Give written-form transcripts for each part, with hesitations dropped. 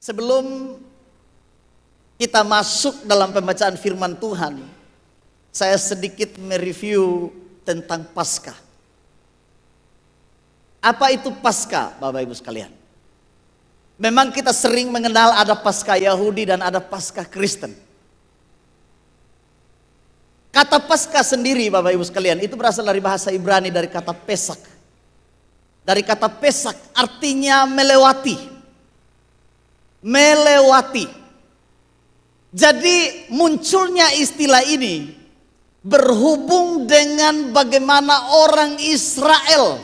Sebelum kita masuk dalam pembacaan firman Tuhan, saya sedikit mereview tentang Paskah. Apa itu Paskah, Bapak Ibu sekalian? Memang kita sering mengenal ada Paskah Yahudi dan ada Paskah Kristen. Kata Paskah sendiri, Bapak Ibu sekalian, itu berasal dari bahasa Ibrani, dari kata Pesak. Dari kata Pesak artinya melewati. Melewati. Jadi munculnya istilah ini berhubung dengan bagaimana orang Israel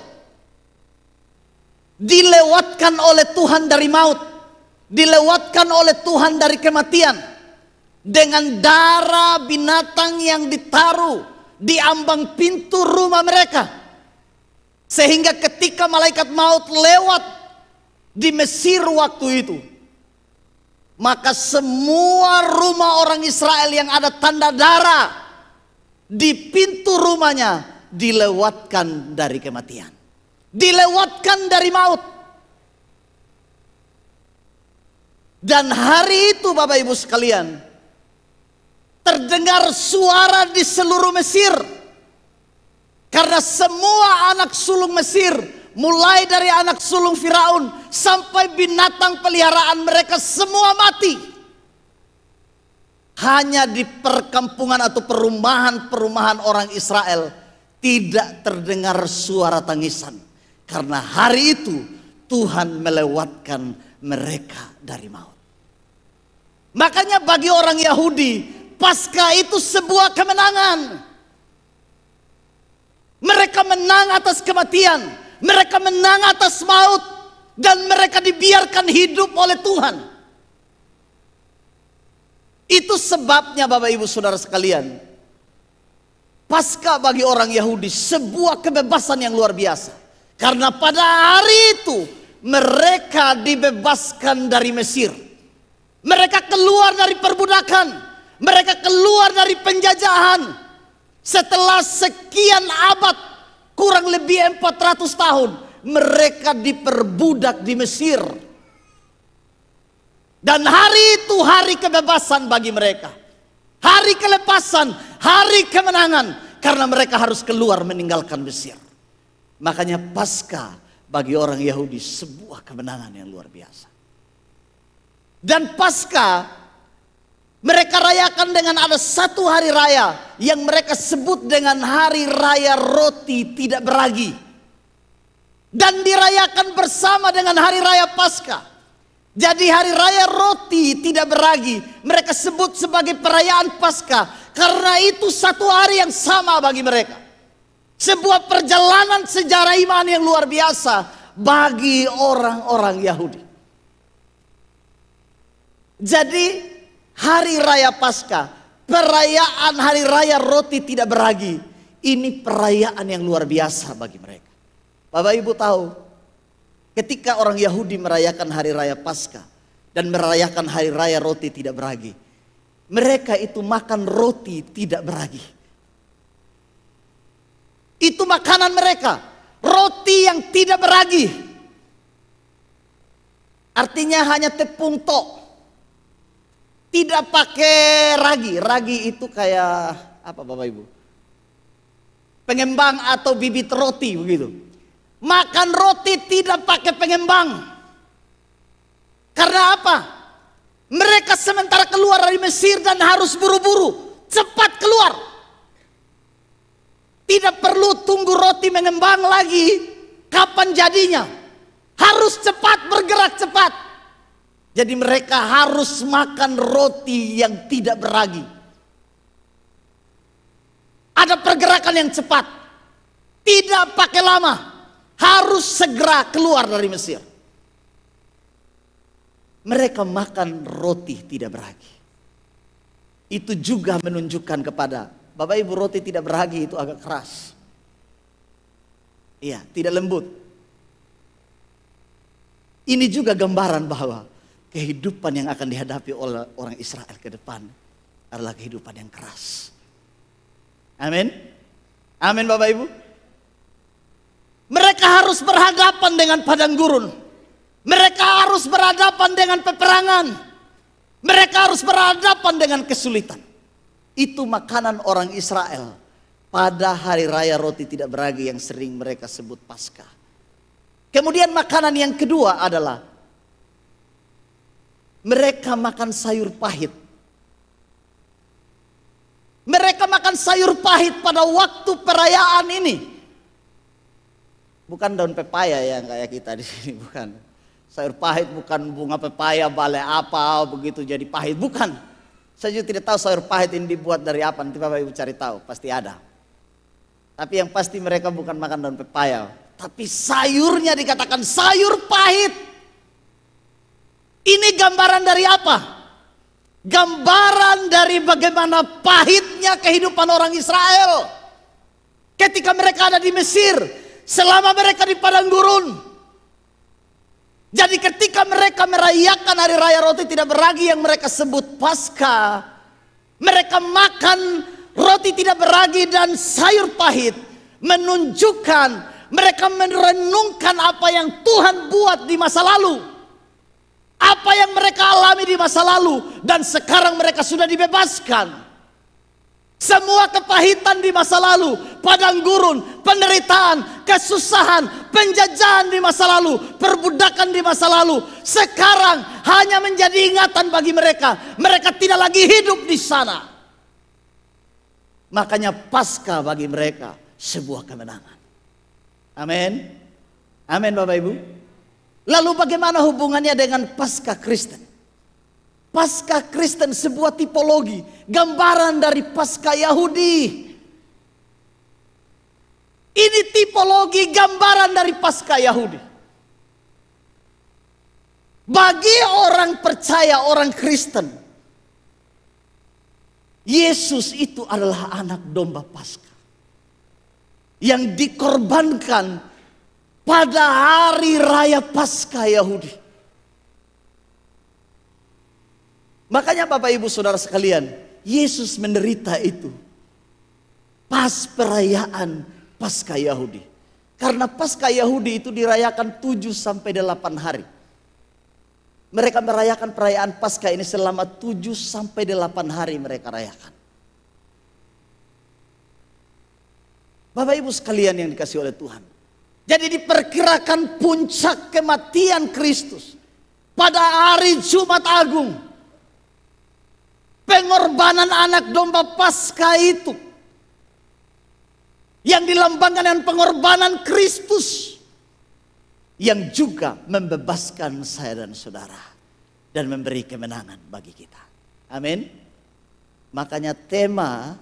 dilewatkan oleh Tuhan dari maut, dilewatkan oleh Tuhan dari kematian, dengan darah binatang yang ditaruh di ambang pintu rumah mereka, sehingga ketika malaikat maut lewat di Mesir waktu itu, maka semua rumah orang Israel yang ada tanda darah di pintu rumahnya dilewatkan dari kematian, dilewatkan dari maut. Dan hari itu, Bapak Ibu sekalian, terdengar suara di seluruh Mesir, karena semua anak sulung Mesir, mulai dari anak sulung Firaun sampai binatang peliharaan mereka, semua mati. Hanya di perkampungan atau perumahan-perumahan orang Israel tidak terdengar suara tangisan, karena hari itu Tuhan melewatkan mereka dari maut. Makanya bagi orang Yahudi, Paskah itu sebuah kemenangan. Mereka menang atas kematian, mereka menang atas maut, dan mereka dibiarkan hidup oleh Tuhan. Itu sebabnya, Bapak Ibu Saudara sekalian, Paskah bagi orang Yahudi sebuah kebebasan yang luar biasa. Karena pada hari itu mereka dibebaskan dari Mesir. Mereka keluar dari perbudakan, mereka keluar dari penjajahan. Setelah sekian abad, kurang lebih 400 tahun, mereka diperbudak di Mesir. Dan hari itu hari kebebasan bagi mereka, hari kelepasan, hari kemenangan, karena mereka harus keluar meninggalkan Mesir. Makanya Paskah bagi orang Yahudi sebuah kemenangan yang luar biasa. Dan Paskah mereka rayakan dengan ada satu hari raya yang mereka sebut dengan hari raya roti tidak beragi, dan dirayakan bersama dengan hari raya Paskah. Jadi hari raya roti tidak beragi mereka sebut sebagai perayaan Paskah, karena itu satu hari yang sama bagi mereka. Sebuah perjalanan sejarah iman yang luar biasa bagi orang-orang Yahudi. Jadi hari raya Paskah, perayaan hari raya roti tidak beragi, ini perayaan yang luar biasa bagi mereka. Bapak Ibu tahu, ketika orang Yahudi merayakan hari raya Paskah dan merayakan hari raya roti tidak beragi, mereka itu makan roti tidak beragi. Itu makanan mereka, roti yang tidak beragi. Artinya hanya tepung tok, tidak pakai ragi. Ragi itu kayak apa, Bapak Ibu? Pengembang atau bibit roti begitu. Makan roti tidak pakai pengembang. Karena apa? Mereka sementara keluar dari Mesir dan harus buru-buru, cepat keluar. Tidak perlu tunggu roti mengembang lagi, kapan jadinya. Harus cepat, bergerak cepat. Jadi mereka harus makan roti yang tidak beragi. Ada pergerakan yang cepat, tidak pakai lama, harus segera keluar dari Mesir. Mereka makan roti tidak beragi. Itu juga menunjukkan kepada Bapak Ibu, roti tidak beragi itu agak keras. Iya, tidak lembut. Ini juga gambaran bahwa kehidupan yang akan dihadapi oleh orang Israel ke depan adalah kehidupan yang keras. Amin. Amin, Bapak Ibu. Mereka harus berhadapan dengan padang gurun. Mereka harus berhadapan dengan peperangan. Mereka harus berhadapan dengan kesulitan. Itu makanan orang Israel pada hari raya roti tidak beragi yang sering mereka sebut Paskah. Kemudian makanan yang kedua adalah mereka makan sayur pahit. Mereka makan sayur pahit pada waktu perayaan ini. Bukan daun pepaya yang kayak kita di sini, bukan. Sayur pahit bukan bunga pepaya, balai apa begitu jadi pahit, bukan. Saya juga tidak tahu sayur pahit ini dibuat dari apa, nanti Bapak Ibu cari tahu, pasti ada. Tapi yang pasti mereka bukan makan daun pepaya, tapi sayurnya dikatakan sayur pahit. Ini gambaran dari apa? Gambaran dari bagaimana pahitnya kehidupan orang Israel ketika mereka ada di Mesir, selama mereka di padang gurun. Jadi ketika mereka merayakan hari raya roti tidak beragi yang mereka sebut Paskah, mereka makan roti tidak beragi dan sayur pahit, menunjukkan mereka merenungkan apa yang Tuhan buat di masa lalu, apa yang mereka alami di masa lalu, dan sekarang mereka sudah dibebaskan. Semua kepahitan di masa lalu, padang gurun, penderitaan, kesusahan, penjajahan di masa lalu, perbudakan di masa lalu, sekarang hanya menjadi ingatan bagi mereka. Mereka tidak lagi hidup di sana. Makanya Paskah bagi mereka sebuah kemenangan. Amin. Amin Bapak Ibu. Lalu bagaimana hubungannya dengan Paskah Kristen? Paskah Kristen sebuah tipologi, gambaran dari Paskah Yahudi. Ini tipologi gambaran dari Paskah Yahudi. Bagi orang percaya, orang Kristen, Yesus itu adalah anak domba Paskah yang dikorbankan pada hari raya Paskah Yahudi. Makanya Bapak Ibu Saudara sekalian, Yesus menderita itu pas perayaan Paskah Yahudi. Karena Paskah Yahudi itu dirayakan 7 sampai 8 hari. Mereka merayakan perayaan Paskah ini selama 7 sampai 8 hari mereka rayakan. Bapak Ibu sekalian yang dikasihi oleh Tuhan. Jadi diperkirakan puncak kematian Kristus pada hari Jumat Agung. Pengorbanan anak domba Paskah itu yang dilambangkan dengan pengorbanan Kristus yang juga membebaskan saya dan saudara dan memberi kemenangan bagi kita. Amin. Makanya tema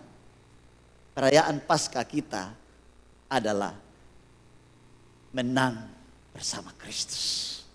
perayaan Paskah kita adalah menang bersama Kristus.